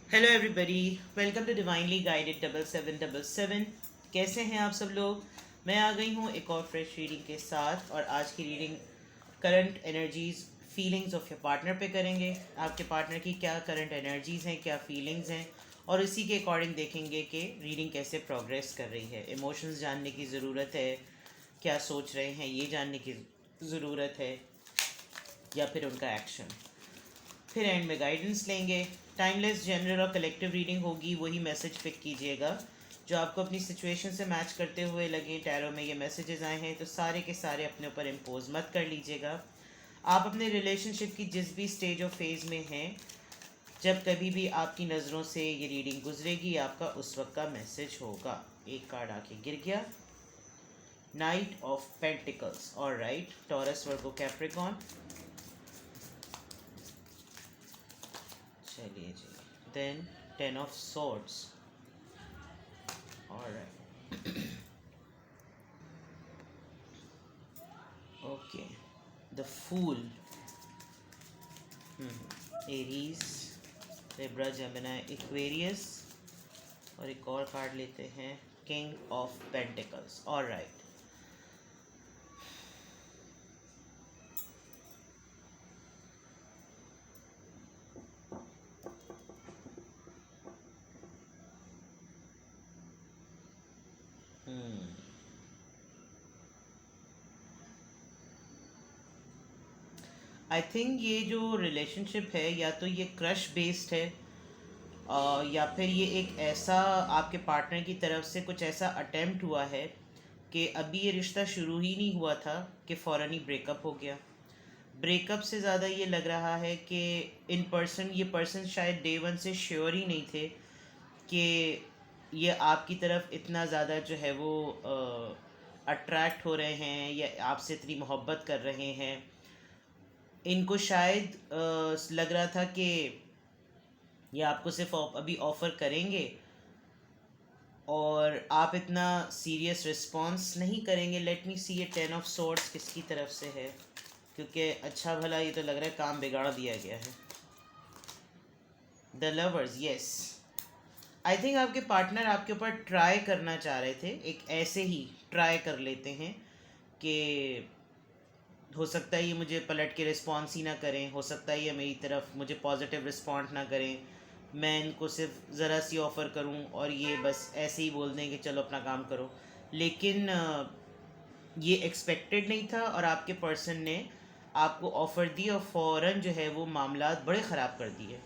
Hello everybody, welcome to divinely guided 7777। कैसे हैं आप सब लोग। मैं आ गई हूँ एक और फ्रेश रीडिंग के साथ, और आज की reading current energies feelings of your partner पे करेंगे। आपके पार्टनर की क्या करंट एनर्जीज हैं, क्या फीलिंग्स हैं, और इसी के अकॉर्डिंग देखेंगे कि रीडिंग कैसे प्रोग्रेस कर रही है। इमोशंस जानने की ज़रूरत है, क्या सोच रहे हैं ये जानने की ज़रूरत है, या फिर उनका एक्शन। फिर एंड में गाइडेंस लेंगे। टाइमलेस जनरल और कलेक्टिव रीडिंग होगी, वही मैसेज पिक कीजिएगा जो आपको अपनी सिचुएशन से मैच करते हुए लगे। टैरो में ये मैसेजेस आए हैं तो सारे के सारे अपने ऊपर इम्पोज मत कर लीजिएगा। आप अपने रिलेशनशिप की जिस भी स्टेज और फेज़ में हैं, जब कभी भी आपकी नज़रों से ये रीडिंग गुजरेगी, आपका उस वक्त का मैसेज होगा। एक कार्ड आके गिर गया, नाइट ऑफ पेंटिकल्स। और राइट, टॉरस वर्गो कैप्रिकॉन। चलिए जी, then 10 of swords। Alright, okay, the fool, Aries, Libra, Gemini, Aquarius. और एक और कार्ड लेते हैं, king of pentacles. Alright, I think ये जो रिलेशनशिप है, या तो ये क्रश बेस्ड है, या फिर ये एक ऐसा आपके पार्टनर की तरफ से कुछ ऐसा अटेम्प्ट हुआ है कि अभी ये रिश्ता शुरू ही नहीं हुआ था कि फ़ौरन ही ब्रेकअप हो गया। ब्रेकअप से ज़्यादा ये लग रहा है कि इन पर्सन ये पर्सन शायद डे वन से श्योर ही नहीं थे कि ये आपकी तरफ इतना ज़्यादा जो है वो अट्रैक्ट हो रहे हैं, या आपसे इतनी मोहब्बत कर रहे हैं। इनको शायद लग रहा था कि ये आपको सिर्फ अभी ऑफ़र करेंगे और आप इतना सीरियस रिस्पॉन्स नहीं करेंगे। लेट मी सी ये 10 of swords किसकी तरफ से है, क्योंकि अच्छा भला ये तो लग रहा है काम बिगाड़ दिया गया है। The lovers, yes. I think आपके पार्टनर आपके ऊपर ट्राई करना चाह रहे थे, एक ऐसे ही ट्राई कर लेते हैं कि हो सकता है ये मुझे पलट के रिस्पॉन्स ही ना करें, हो सकता है ये मेरी तरफ मुझे पॉजिटिव रिस्पॉन्स ना करें, मैं इनको सिर्फ ज़रा सी ऑफ़र करूं और ये बस ऐसे ही बोल दें कि चलो अपना काम करो। लेकिन ये एक्सपेक्टेड नहीं था, और आपके पर्सन ने आपको ऑफ़र दी और फ़ौरन जो है वो मामला बड़े ख़राब कर दिए।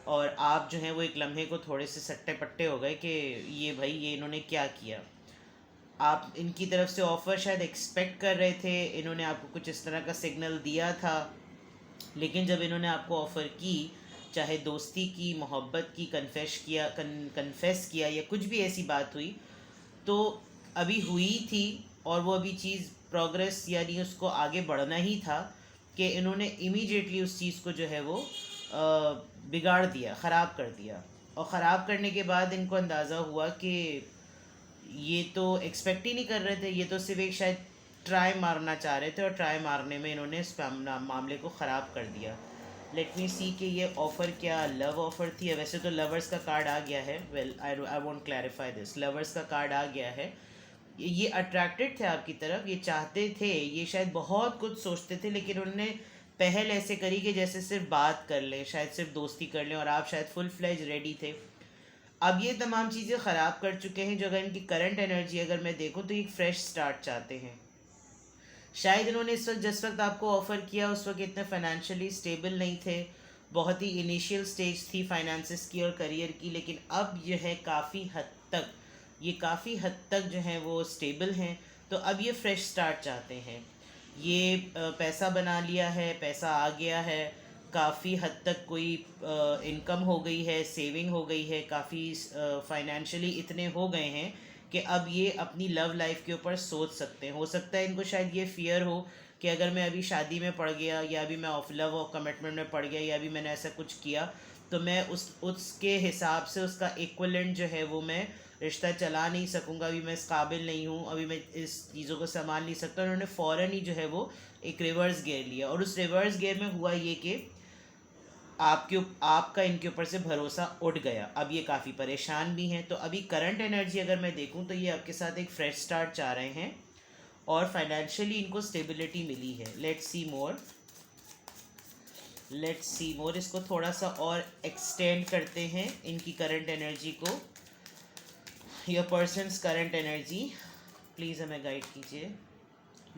और आप जो हैं वो एक लम्हे को थोड़े से सट्टे पट्टे हो गए कि ये भाई ये इन्होंने क्या किया। आप इनकी तरफ से ऑफ़र शायद एक्सपेक्ट कर रहे थे, इन्होंने आपको कुछ इस तरह का सिग्नल दिया था, लेकिन जब इन्होंने आपको ऑफ़र की, चाहे दोस्ती की, मोहब्बत की, कन्फेस किया, या कुछ भी ऐसी बात हुई, तो अभी हुई थी और वो अभी चीज़ प्रोग्रेस यानी उसको आगे बढ़ना ही था, कि इन्होंने इमीडिएटली उस चीज़ को जो है वो बिगाड़ दिया, ख़राब कर दिया। और ख़राब करने के बाद इनको अंदाज़ा हुआ कि ये तो एक्सपेक्ट ही नहीं कर रहे थे, ये तो सिर्फ एक शायद ट्राई मारना चाह रहे थे, और ट्राई मारने में इन्होंने इस मामले को ख़राब कर दिया। लेट मी सी कि ये ऑफ़र क्या लव ऑफ़र थी। वैसे तो लवर्स का कार्ड आ गया है, well I won't clarify this, lovers का कार्ड आ गया है। ये अट्रैक्टेड थे आपकी तरफ, ये चाहते थे, ये शायद बहुत कुछ सोचते थे, लेकिन उन्होंने पहल ऐसे करी कि जैसे सिर्फ बात कर लें, शायद सिर्फ दोस्ती कर लें, और आप शायद फुल फ्लेज रेडी थे। अब ये तमाम चीज़ें ख़राब कर चुके हैं। जो अगर इनकी करंट एनर्जी अगर मैं देखूँ तो एक फ़्रेश स्टार्ट चाहते हैं। शायद इन्होंने इस वक्त जिस वक्त आपको ऑफ़र किया उस वक्त इतने फाइनेंशियली स्टेबल नहीं थे, बहुत ही इनिशियल स्टेज थी फाइनेंसिस की और करियर की, लेकिन अब यह है काफ़ी हद तक, ये काफ़ी हद तक जो है वो स्टेबल हैं। तो अब ये फ्रेश स्टार्ट चाहते हैं। ये पैसा बना लिया है, पैसा आ गया है, काफ़ी हद तक कोई इनकम हो गई है, सेविंग हो गई है, काफ़ी फाइनेंशियली इतने हो गए हैं कि अब ये अपनी लव लाइफ के ऊपर सोच सकते हैं। हो सकता है इनको शायद ये फियर हो कि अगर मैं अभी शादी में पड़ गया, या अभी मैं ऑफ लव और कमिटमेंट में पड़ गया, या अभी मैंने ऐसा कुछ किया, तो मैं उसके हिसाब से उसका इक्वलेंट जो है वो मैं रिश्ता चला नहीं सकूँगा, अभी मैं इस काबिल नहीं हूँ, अभी मैं इस चीज़ों को संभाल नहीं सकता। उन्होंने फ़ौरन ही जो है वो एक रिवर्स गेयर लिया, और उस रिवर्स गेयर में हुआ ये कि आपका इनके ऊपर से भरोसा उठ गया, अब ये काफ़ी परेशान भी हैं। तो अभी करंट एनर्जी अगर मैं देखूं तो ये आपके साथ एक फ्रेश स्टार्ट चाह रहे हैं और फाइनेंशियली इनको स्टेबिलिटी मिली है। लेट्स सी मोर इसको थोड़ा सा और एक्सटेंड करते हैं इनकी करंट एनर्जी को। Your persons current energy please हमें गाइड कीजिए।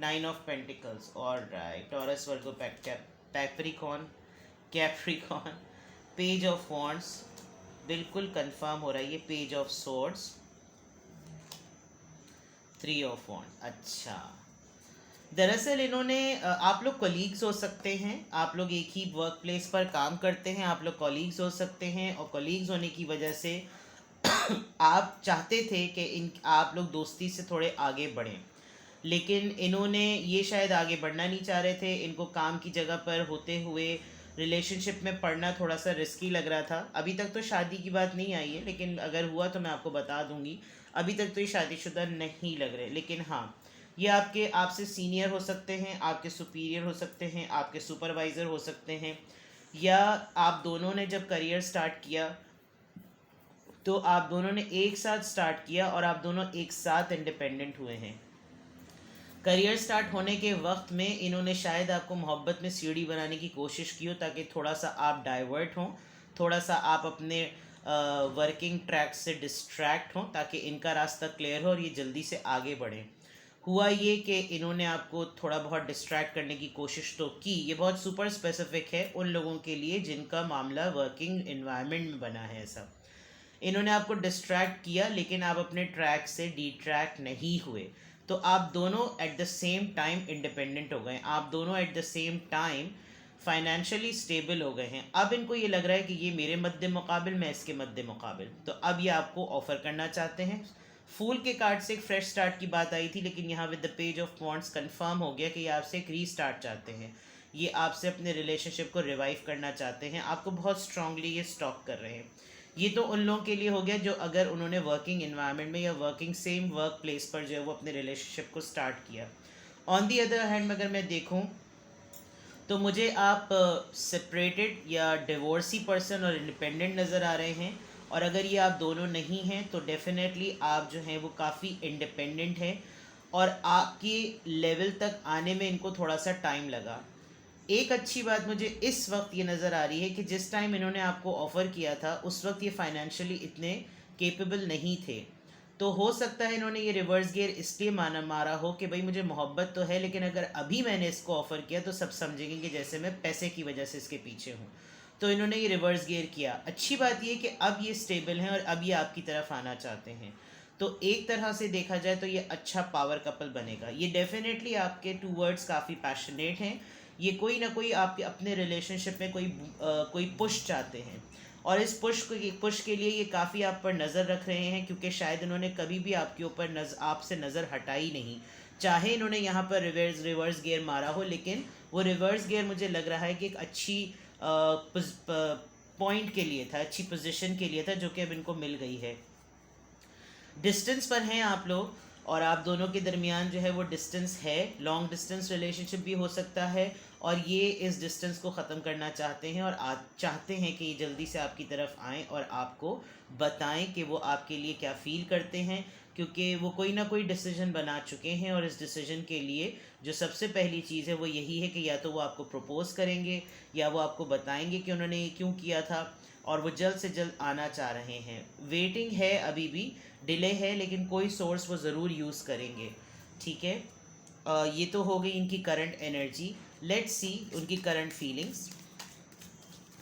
9 ऑफ पेंटिकल्स, और right, Taurus Virgo Capricorn, page of wands, बिल्कुल कंफर्म हो रहा है ये। पेज ऑफ सोर्ड्स, 3 ऑफ वॉन्ड। अच्छा, दरअसल इन्होंने आप लोग कलीग्स हो सकते हैं, आप लोग एक ही वर्क प्लेस पर काम करते हैं, आप लोग कलीग्स हो सकते हैं, और कलीग्स होने की वजह से आप चाहते थे कि आप लोग दोस्ती से थोड़े आगे बढ़ें, लेकिन इन्होंने ये शायद आगे बढ़ना नहीं चाह रहे थे। इनको काम की जगह पर होते हुए रिलेशनशिप में पढ़ना थोड़ा सा रिस्की लग रहा था। अभी तक तो शादी की बात नहीं आई है, लेकिन अगर हुआ तो मैं आपको बता दूंगी। अभी तक तो ये शादीशुदा नहीं लग रहे, लेकिन हाँ, ये आपसे सीनियर हो सकते हैं, आपके सुपीरियर हो सकते हैं, आपके सुपरवाइज़र हो सकते हैं, या आप दोनों ने जब करियर स्टार्ट किया तो आप दोनों ने एक साथ स्टार्ट किया और आप दोनों एक साथ इंडिपेंडेंट हुए हैं। करियर स्टार्ट होने के वक्त में इन्होंने शायद आपको मोहब्बत में सीढ़ी बनाने की कोशिश की हो, ताकि थोड़ा सा आप डाइवर्ट हों, थोड़ा सा आप अपने वर्किंग ट्रैक से डिस्ट्रैक्ट हों, ताकि इनका रास्ता क्लियर हो और ये जल्दी से आगे बढ़ें। हुआ ये कि इन्होंने आपको थोड़ा बहुत डिस्ट्रैक्ट करने की कोशिश तो की। ये बहुत सुपर स्पेसिफिक है उन लोगों के लिए जिनका मामला वर्किंग एनवायरनमेंट में बना है ऐसा। इन्होंने आपको डिस्ट्रैक्ट किया, लेकिन आप अपने ट्रैक से डिट्रैक्ट नहीं हुए। तो आप दोनों at the same time independent हो गए, आप दोनों at the same time financially stable हो गए हैं। अब इनको ये लग रहा है कि ये मेरे मद्दे मुकाबिल, मैं इसके मद्दे मुकाबिल, तो अब ये आपको ऑफ़र करना चाहते हैं। फूल के कार्ड से एक फ्रेश स्टार्ट की बात आई थी, लेकिन यहाँ with the page of wands confirm हो गया कि ये आपसे एक रीस्टार्ट चाहते हैं। ये आपसे अपने रिलेशनशिप को रिवाइव करना चाहते हैं, आपको बहुत स्ट्रांगली ये स्टॉक कर रहे हैं। ये तो उन लोगों के लिए हो गया जो अगर उन्होंने वर्किंग इन्वायरमेंट में या वर्किंग सेम वर्क प्लेस पर जो है वो अपने रिलेशनशिप को स्टार्ट किया। ऑन दी अदर हैंड अगर मैं देखूं तो मुझे आप सेपरेटेड या डिवोर्सी पर्सन और इंडिपेंडेंट नज़र आ रहे हैं, और अगर ये आप दोनों नहीं हैं तो डेफिनेटली आप जो हैं वो काफ़ी इंडिपेंडेंट हैं, और आपकी लेवल तक आने में इनको थोड़ा सा टाइम लगा। एक अच्छी बात मुझे इस वक्त ये नज़र आ रही है कि जिस टाइम इन्होंने आपको ऑफ़र किया था उस वक्त ये फाइनेंशियली इतने केपेबल नहीं थे। तो हो सकता है इन्होंने ये रिवर्स गियर इसलिए मारा हो कि भाई मुझे मोहब्बत तो है, लेकिन अगर अभी मैंने इसको ऑफ़र किया तो सब समझेंगे कि जैसे मैं पैसे की वजह से इसके पीछे हूँ। तो इन्होंने ये रिवर्स गियर किया। अच्छी बात ये कि अब ये स्टेबल हैं और अब ये आपकी तरफ आना चाहते हैं। तो एक तरह से देखा जाए तो ये अच्छा पावर कपल बनेगा। ये डेफिनेटली आपके टूवर्ड्स काफ़ी पैशनेट हैं। ये कोई ना कोई आपके अपने रिलेशनशिप में कोई पुश चाहते हैं, और इस पुश के लिए ये काफ़ी आप पर नज़र रख रहे हैं, क्योंकि शायद इन्होंने कभी भी आपके ऊपर आपसे नज़र हटाई नहीं। चाहे इन्होंने यहाँ पर रिवर्स गियर मारा हो, लेकिन वो रिवर्स गियर मुझे लग रहा है कि एक अच्छी पॉइंट के लिए था, अच्छी पोजीशन के लिए था, जो कि अब इनको मिल गई है। डिस्टेंस पर हैं आप लोग, और आप दोनों के दरमियान जो है वो डिस्टेंस है, लॉन्ग डिस्टेंस रिलेशनशिप भी हो सकता है, और ये इस डिस्टेंस को ख़त्म करना चाहते हैं, और आप चाहते हैं कि ये जल्दी से आपकी तरफ आएँ और आपको बताएं कि वो आपके लिए क्या फ़ील करते हैं, क्योंकि वो कोई ना कोई डिसीजन बना चुके हैं। और इस डिसीजन के लिए जो सबसे पहली चीज़ है वो यही है कि या तो वो आपको प्रपोज़ करेंगे, या वो आपको बताएंगे कि उन्होंने ये क्यों किया था, और वो जल्द से जल्द आना चाह रहे हैं। वेटिंग है, अभी भी डिले है, लेकिन कोई सोर्स वो ज़रूर यूज़ करेंगे। ठीक है, ये तो हो गई इनकी करंट एनर्जी। लेट्स सी उनकी करंट फीलिंग्स,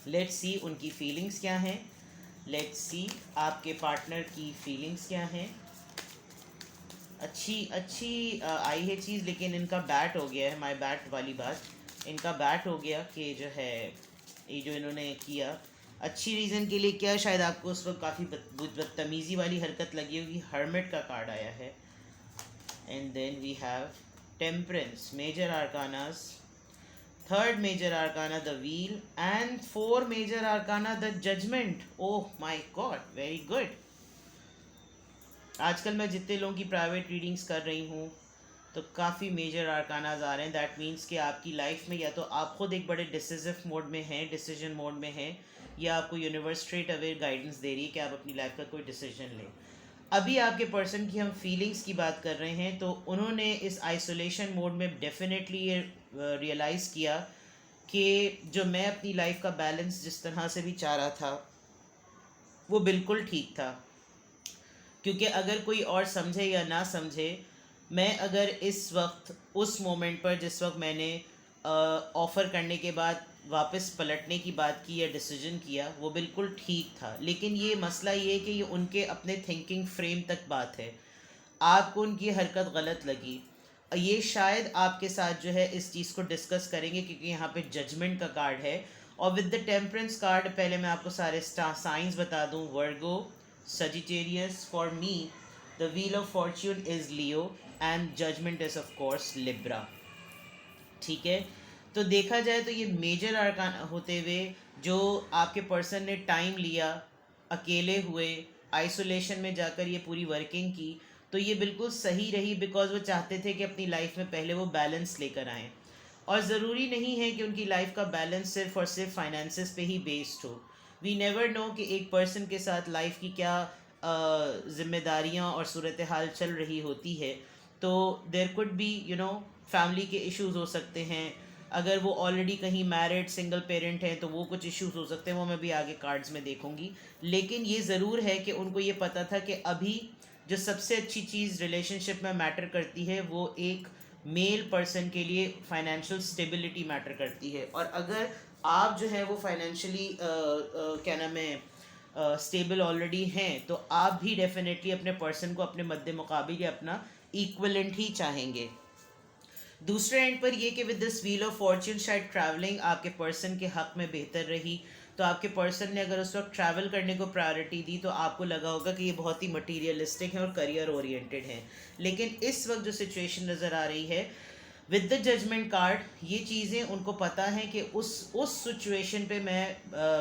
लेट्स सी उनकी फीलिंग्स क्या हैं, लेट्स सी आपके पार्टनर की फीलिंग्स क्या हैं। अच्छी आई है चीज़, लेकिन इनका बैट हो गया है, माय बैट वाली बात, इनका बैट हो गया कि जो है ये जो इन्होंने किया अच्छी रीज़न के लिए क्या, शायद आपको उस वक्त काफ़ी बदतमीज़ी वाली हरकत लगी होगी। हर्मिट का कार्ड आया है, and then we have temperance, major arcanas, third major arcana the wheel, and 4 major arcana the judgment. Oh my god, very good. आजकल मैं जितने लोगों की प्राइवेट रीडिंग्स कर रही हूँ तो काफ़ी मेजर आर्कानाज आ रहे हैं। दैट मीन्स कि आपकी लाइफ में या तो आप खुद एक बड़े डिसिसिव मोड में हैं, डिसीजन मोड में हैं, या आपको यूनिवर्स स्ट्रेट अवे गाइडेंस दे रही है कि आप अपनी लाइफ का कोई डिसीजन लें। अभी आपके पर्सन की हम फीलिंग्स की बात कर रहे हैं, तो उन्होंने इस आइसोलेशन मोड में डेफिनेटली ये रियलाइज़ किया कि जो मैं अपनी लाइफ का बैलेंस जिस तरह से भी चाह रहा था वो बिल्कुल ठीक था। क्योंकि अगर कोई और समझे या ना समझे, मैं अगर इस वक्त उस मोमेंट पर जिस वक्त मैंने ऑफ़र करने के बाद वापस पलटने की बात की या डिसीजन किया, वो बिल्कुल ठीक था। लेकिन ये मसला ये है कि ये उनके अपने थिंकिंग फ्रेम तक बात है। आपको उनकी हरकत गलत लगी, ये शायद आपके साथ जो है इस चीज़ को डिस्कस करेंगे, क्योंकि यहाँ पे जजमेंट का कार्ड है। और विद द टेम्परेंस कार्ड, पहले मैं आपको सारे साइंस बता दूँ। Virgo, Sagittarius, for me the wheel of fortune is Leo and judgment is of course Libra. ठीक है, तो देखा जाए तो ये मेजर आर्कान होते हुए जो आपके पर्सन ने टाइम लिया, अकेले हुए, आइसोलेशन में जाकर ये पूरी वर्किंग की, तो ये बिल्कुल सही रही, बिकॉज वो चाहते थे कि अपनी लाइफ में पहले वो बैलेंस लेकर आएँ। और ज़रूरी नहीं है कि उनकी लाइफ का बैलेंस सिर्फ और सिर्फ फाइनेंसिस पे ही बेस्ड हो। वी नेवर नो कि एक पर्सन के साथ लाइफ की क्या जिम्मेदारियाँ और सूरत हाल चल रही होती है। तो देर कुड बी फैमिली के इश्यूज हो सकते हैं। अगर वो ऑलरेडी कहीं मैरिड सिंगल पेरेंट हैं तो वो कुछ इश्यूज हो सकते हैं, वो मैं भी आगे कार्ड्स में देखूंगी। लेकिन ये ज़रूर है कि उनको ये पता था कि अभी जो सबसे अच्छी चीज़ रिलेशनशिप में मैटर करती है वो एक मेल पर्सन के लिए फाइनेंशियल स्टेबिलिटी मैटर करती है। और अगर आप जो है वो फाइनेंशियली क्या नाम है स्टेबल ऑलरेडी हैं, तो आप भी डेफिनेटली अपने पर्सन को अपने मद्दे मुकाबिल या अपना इक्वलेंट ही चाहेंगे। दूसरे एंड पर ये कि with this wheel of Fortune शायद ट्रैवलिंग आपके पर्सन के हक में बेहतर रही। तो आपके पर्सन ने अगर उस वक्त ट्रैवल करने को प्रायोरिटी दी तो आपको लगा होगा कि ये बहुत ही मटीरियलिस्टिक है और करियर ओरिएंटेड है। लेकिन इस वक्त जो सिचुएशन नज़र आ रही है विद द जजमेंट कार्ड, ये चीज़ें उनको पता है कि उस सिचुएशन पे मैं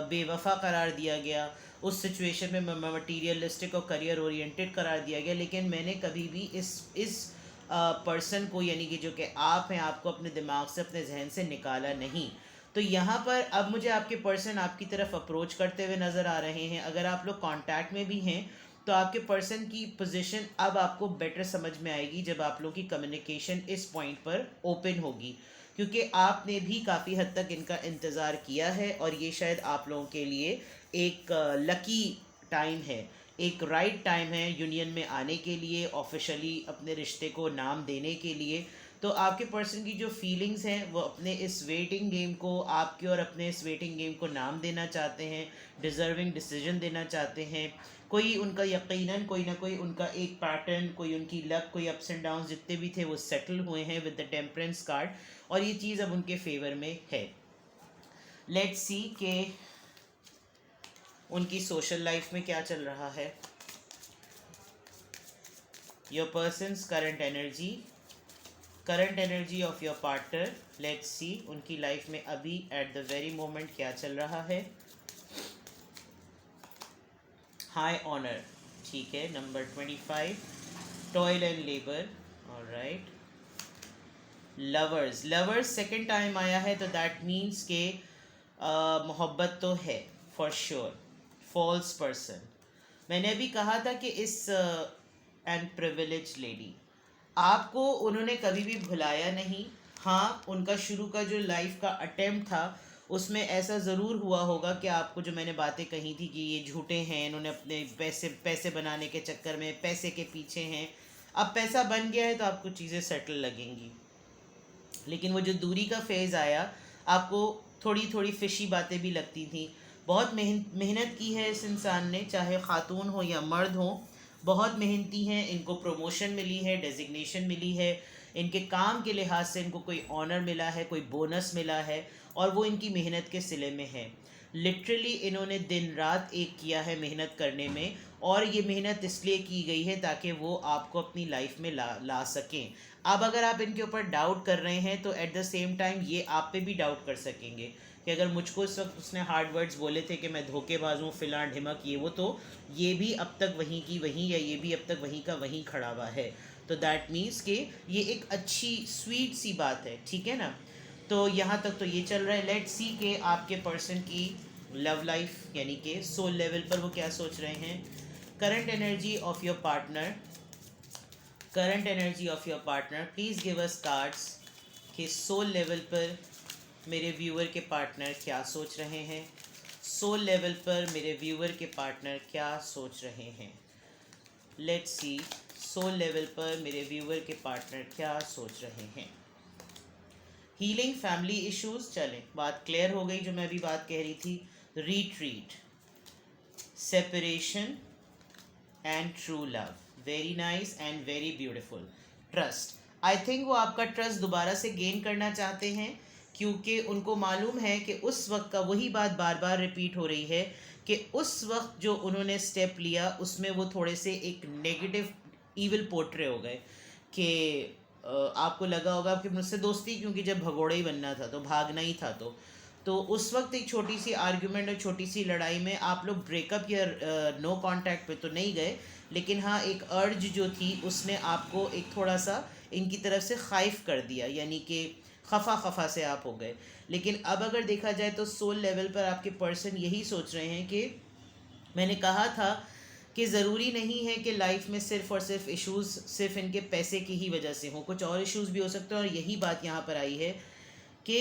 बेवफा करार दिया गया, उस सिचुएशन में मैं मटीरियलिस्टिक और करियर ओरिएंटेड करार दिया गया, लेकिन मैंने कभी भी इस पर्सन को, यानी कि जो कि आप हैं, आपको अपने दिमाग से, अपने जहन से निकाला नहीं। तो यहाँ पर अब मुझे आपके पर्सन आपकी तरफ अप्रोच करते हुए नज़र आ रहे हैं। अगर आप लोग कांटेक्ट में भी हैं तो आपके पर्सन की पोजीशन अब आपको बेटर समझ में आएगी जब आप लोगों की कम्युनिकेशन इस पॉइंट पर ओपन होगी, क्योंकि आपने भी काफ़ी हद तक इनका इंतज़ार किया है और ये शायद आप लोगों के लिए एक लकी टाइम है, एक राइट टाइम है यूनियन में आने के लिए, ऑफिशियली अपने रिश्ते को नाम देने के लिए। तो आपके पर्सन की जो फीलिंग्स हैं वो अपने इस वेटिंग गेम को, आपके और अपने इस वेटिंग गेम को नाम देना चाहते हैं, डिज़र्विंग डिसीजन देना चाहते हैं। कोई उनका यकीनन कोई ना कोई उनका एक पैटर्न, कोई उनकी लक, कोई अप्स एंड डाउन्स जितने भी थे वो सेटल हुए हैं विद द टेम्परेंस कार्ड, और ये चीज़ अब उनके फेवर में है। लेट्स सी कि उनकी सोशल लाइफ में क्या चल रहा है। Your persons current energy of your partner. Let's see उनकी लाइफ में अभी एट द वेरी मोमेंट क्या चल रहा है। हाई ऑनर, ठीक है। Number 25, toil and labour, alright. Lovers second time आया है, तो दैट मीन्स के मोहब्बत तो है फॉर श्योर। फॉल्स पर्सन, मैंने अभी कहा था कि इस एंड प्रिविलेज लेडी, आपको उन्होंने कभी भी भुलाया नहीं। हाँ, उनका शुरू का जो लाइफ का अटेम्प्ट था उसमें ऐसा ज़रूर हुआ होगा कि आपको जो मैंने बातें कही थी कि ये झूठे हैं, इन्होंने अपने पैसे बनाने के चक्कर में पैसे के पीछे हैं। अब पैसा बन गया है तो आपको चीज़ें सेटल लगेंगी। लेकिन वो जो दूरी का फेज़ आया, आपको थोड़ी थोड़ी फिशी बातें भी लगती थी। बहुत मेहनत की है इस इंसान ने, चाहे ख़ातून हो या मर्द हो, बहुत मेहनती हैं। इनको प्रमोशन मिली है, डेजिग्नेशन मिली है, इनके काम के लिहाज से इनको कोई ऑनर मिला है, कोई बोनस मिला है, और वो इनकी मेहनत के सिले में है। लिटरली इन्होंने दिन रात एक किया है मेहनत करने में, और ये मेहनत इसलिए की गई है ताकि वो आपको अपनी लाइफ में ला सकें। अब अगर आप इनके ऊपर डाउट कर रहे हैं तो एट द सेम टाइम ये आप पे भी डाउट कर सकेंगे कि अगर मुझको इस वक्त उसने हार्ड वर्ड्स बोले थे कि मैं धोखेबाज हूँ, फिलां ढिमक, ये वो, तो ये भी अब तक वहीं की वहीं, या ये भी अब तक वहीं का वहीं खड़ा हुआ है। तो दैट मीन्स कि ये एक अच्छी स्वीट सी बात है, ठीक है ना। तो यहाँ तक तो ये चल रहा है। लेट्स सी के आपके पर्सन की लव लाइफ यानी कि सोल लेवल पर वो क्या सोच रहे हैं। Current energy of your partner, current energy of your partner, please give us cards कि सोल लेवल पर मेरे व्यूअर के पार्टनर क्या सोच रहे हैं। सोल लेवल पर मेरे व्यूअर के पार्टनर क्या सोच रहे हैं। लेट्स सी सोल लेवल पर मेरे व्यूअर के पार्टनर क्या सोच रहे हैं। हीलिंग फैमिली इश्यूज, चलें बात क्लियर हो गई जो मैं अभी बात कह रही थी। Retreat, separation and true love, very nice and very beautiful. Trust, I think वो आपका ट्रस्ट दोबारा से गेन करना चाहते हैं, क्योंकि उनको मालूम है कि उस वक्त का वही बात बार बार रिपीट हो रही है कि उस वक्त जो उन्होंने स्टेप लिया उसमें वो थोड़े से एक नेगेटिव ईविल पोर्ट्रे हो गए कि आपको लगा होगा कि मुझसे दोस्ती, क्योंकि जब भगोड़ा ही बनना था तो भागना ही था, तो उस वक्त एक छोटी सी आर्ग्यूमेंट और छोटी सी लड़ाई में आप लोग ब्रेकअप या नो कांटेक्ट पे तो नहीं गए, लेकिन हाँ एक अर्ज जो थी उसने आपको एक थोड़ा सा इनकी तरफ से खाइफ कर दिया, यानी कि खफा से आप हो गए। लेकिन अब अगर देखा जाए तो सोल लेवल पर आपके पर्सन यही सोच रहे हैं कि मैंने कहा था कि ज़रूरी नहीं है कि लाइफ में सिर्फ़ और सिर्फ इश्यूज़ सिर्फ इनके पैसे की ही वजह से हों, कुछ और इश्यूज़ भी हो सकते हैं। और यही बात यहाँ पर आई है कि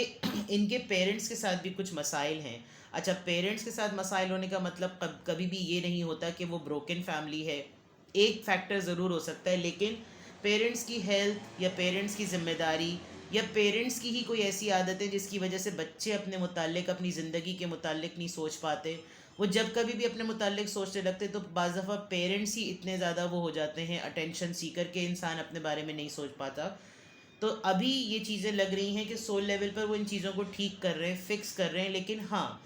इनके पेरेंट्स के साथ भी कुछ मसाइल हैं। अच्छा, पेरेंट्स के साथ मसाइल होने का मतलब कभी भी ये नहीं होता कि वो ब्रोकन फैमिली है। एक फैक्टर ज़रूर हो सकता है, लेकिन पेरेंट्स की हेल्थ या पेरेंट्स की ज़िम्मेदारी या पेरेंट्स की ही कोई ऐसी आदतें जिसकी वजह से बच्चे अपने मुताल्लिक, अपनी ज़िंदगी के मुताल्लिक नहीं सोच पाते। वो जब कभी भी अपने मुताल्लिक सोचने लगते तो बाज़ दफ़ा पेरेंट्स ही इतने ज़्यादा वो हो जाते हैं अटेंशन सीकर के इंसान अपने बारे में नहीं सोच पाता। तो अभी ये चीज़ें लग रही हैं कि सोल लेवल पर वो इन चीज़ों को ठीक कर रहे हैं, फिक्स कर रहे हैं। लेकिन हाँ,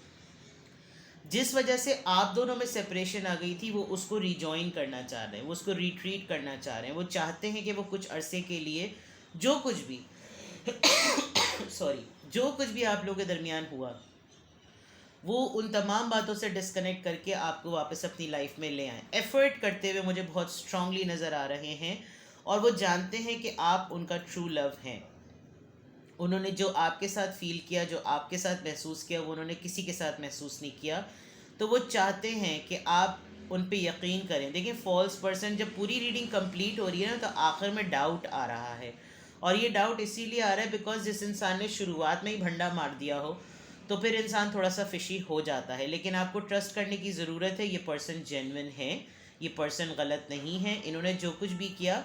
जिस वजह से आप दोनों में सेपरेशन आ गई थी वो उसको रिजॉइन करना चाह रहे हैं, वो उसको रिट्रीट करना चाह रहे हैं। वो चाहते हैं कि वो कुछ अरसे के लिए जो कुछ भी सॉरी, जो कुछ भी आप लोगों के दरमियान हुआ वो उन तमाम बातों से डिस्कनेक्ट करके आपको वापस अपनी लाइफ में ले आएँ। एफ़र्ट करते हुए मुझे बहुत स्ट्रांगली नज़र आ रहे हैं और वो जानते हैं कि आप उनका ट्रू लव हैं। उन्होंने जो आपके साथ फ़ील किया, जो आपके साथ महसूस किया, वो उन्होंने किसी के साथ महसूस नहीं किया। तो वो चाहते हैं कि आप उन पे यकीन करें। देखिए, फॉल्स पर्सन, जब पूरी रीडिंग कंप्लीट हो रही है ना तो आखिर में डाउट आ रहा है, और ये डाउट इसीलिए आ रहा है बिकॉज जिस इंसान ने शुरुआत में ही भंडा मार दिया हो तो फिर इंसान थोड़ा सा फिशी हो जाता है। लेकिन आपको ट्रस्ट करने की ज़रूरत है। ये पर्सन जेन्युइन है, ये पर्सन गलत नहीं है। इन्होंने जो कुछ भी किया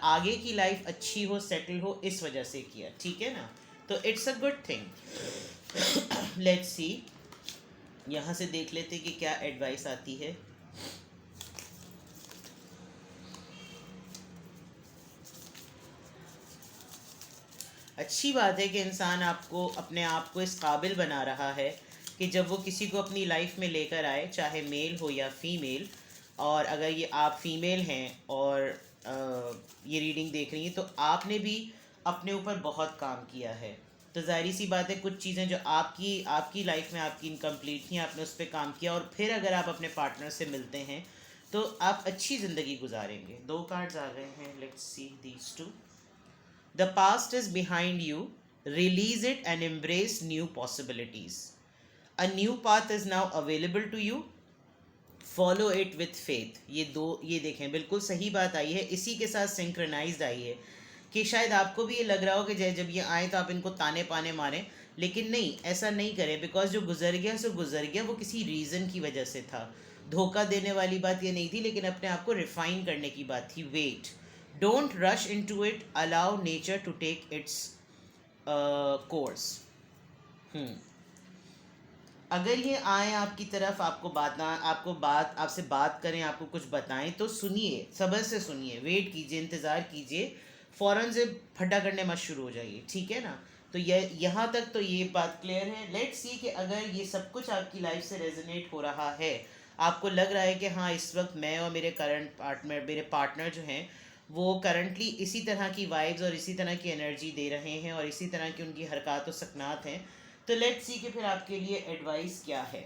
आगे की लाइफ अच्छी हो, सेटल हो, इस वजह से किया, ठीक है ना। तो it's a good thing. Let's see, यहाँ से देख लेते कि क्या एडवाइस आती है। अच्छी बात है कि इंसान आपको, अपने आप को इस काबिल बना रहा है कि जब वो किसी को अपनी लाइफ में लेकर आए, चाहे मेल हो या फीमेल। और अगर ये आप फीमेल हैं और ये रीडिंग देख रही हैं तो आपने भी अपने ऊपर बहुत काम किया है। तो ज़ाहिर सी बात है, कुछ चीज़ें जो आपकी आपकी लाइफ में आपकी इनकम्प्लीट थी, आपने उस पर काम किया, और फिर अगर आप अपने पार्टनर से मिलते हैं तो आप अच्छी ज़िंदगी गुजारेंगे। 2 कार्ड्स आ रहे हैं, let's see these two. The past is behind you. Release it and embrace new possibilities. A new path is now available to you. Follow it with faith. ये देखें, बिल्कुल सही बात आई है, इसी के साथ सिंक्रनाइज्ड आई है कि शायद आपको भी ये लग रहा हो कि जब ये आए तो आप इनको ताने पाने मारें, लेकिन नहीं, ऐसा नहीं करें। बिकॉज जो गुजर गया सो गुजर गया, वो किसी रीज़न की वजह से था। धोखा देने वाली बात ये नहीं थी, लेकिन अपने आप को रिफाइन करने की बात थी। Wait, don't rush into it, allow nature to take its course. अगर ये आए आपकी तरफ, आपसे बात करें, आपको कुछ बताएं तो सुनिए, सब्र से सुनिए, वेट कीजिए, इंतज़ार कीजिए, फ़ौरन से फटा करने मत शुरू हो जाइए, ठीक है ना। तो यहाँ तक तो ये बात क्लियर है। लेट्स सी कि अगर ये सब कुछ आपकी लाइफ से रेजोनेट हो रहा है, आपको लग रहा है कि हाँ इस वक्त मैं और मेरे पार्टनर जो हैं वो करंटली इसी तरह की वाइब्स और इसी तरह की एनर्जी दे रहे हैं और इसी तरह की उनकी हरकत और सकनात हैं, तो लेट्स सी कि फिर आपके लिए एडवाइस क्या है।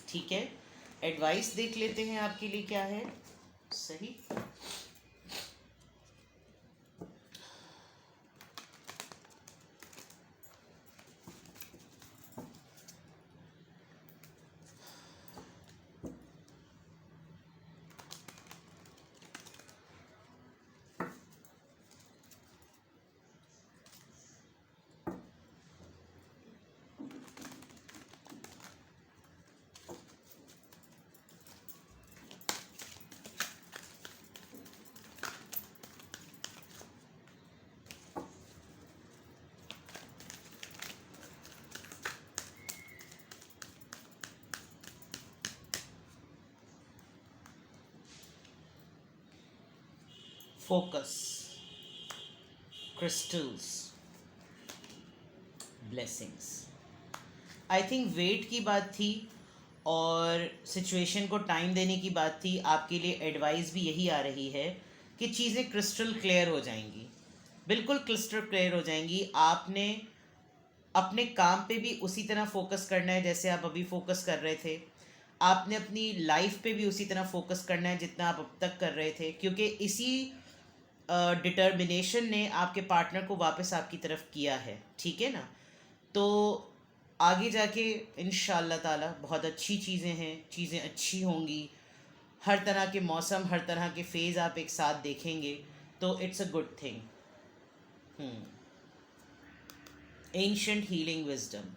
ठीक है, एडवाइस देख लेते हैं आपके लिए क्या है। सही, focus, crystals, blessings. I think wait की बात थी और सिचुएशन को टाइम देने की बात थी। आपके लिए एडवाइस भी यही आ रही है कि चीज़ें क्रिस्टल क्लियर हो जाएंगी, बिल्कुल क्रिस्टल क्लियर हो जाएंगी। आपने अपने काम पे भी उसी तरह फोकस करना है जैसे आप अभी फोकस कर रहे थे। आपने अपनी लाइफ पे भी उसी तरह फोकस करना है जितना आप अब तक कर रहे थे, क्योंकि इसी डिटर्मिनेशन ने आपके पार्टनर को वापस आपकी तरफ किया है, ठीक है ना। तो आगे जाके इंशाल्लाह ताला बहुत अच्छी चीज़ें हैं, चीज़ें अच्छी होंगी। हर तरह के मौसम, हर तरह के फेज़ आप एक साथ देखेंगे, तो it's a good thing. Ancient healing wisdom.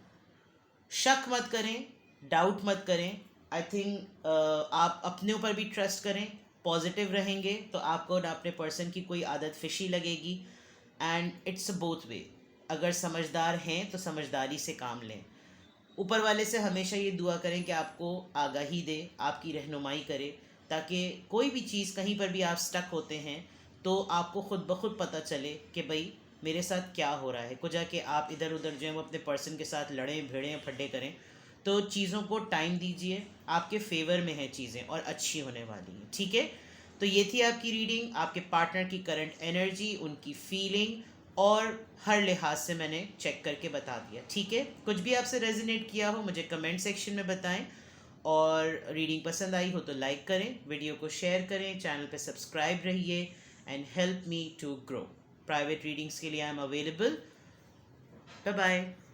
शक मत करें, डाउट मत करें। आई थिंक आप अपने ऊपर भी ट्रस्ट करें। पॉजिटिव रहेंगे तो आपको ना अपने पर्सन की कोई आदत फिशी लगेगी। And it's both way. अगर समझदार हैं तो समझदारी से काम लें। ऊपर वाले से हमेशा ये दुआ करें कि आपको आगाही दे, आपकी रहनुमाई करे, ताकि कोई भी चीज़ कहीं पर भी आप स्टक होते हैं तो आपको खुद ब खुद पता चले कि भाई मेरे साथ क्या हो रहा है। कुछ जाके आप इधर उधर जो है वो अपने पर्सन के साथ लड़ें भिड़ें फड्डे करें। तो चीज़ों को टाइम दीजिए, आपके फेवर में हैं चीज़ें और अच्छी होने वाली हैं, ठीक है। तो ये थी आपकी रीडिंग, आपके पार्टनर की करंट एनर्जी, उनकी फीलिंग, और हर लिहाज से मैंने चेक करके बता दिया, ठीक है। कुछ भी आपसे रेजोनेट किया हो मुझे कमेंट सेक्शन में बताएं, और रीडिंग पसंद आई हो तो लाइक करें, वीडियो को शेयर करें, चैनल पे सब्सक्राइब रहिए and help me to grow. Private readings के लिए I am available. Bye bye.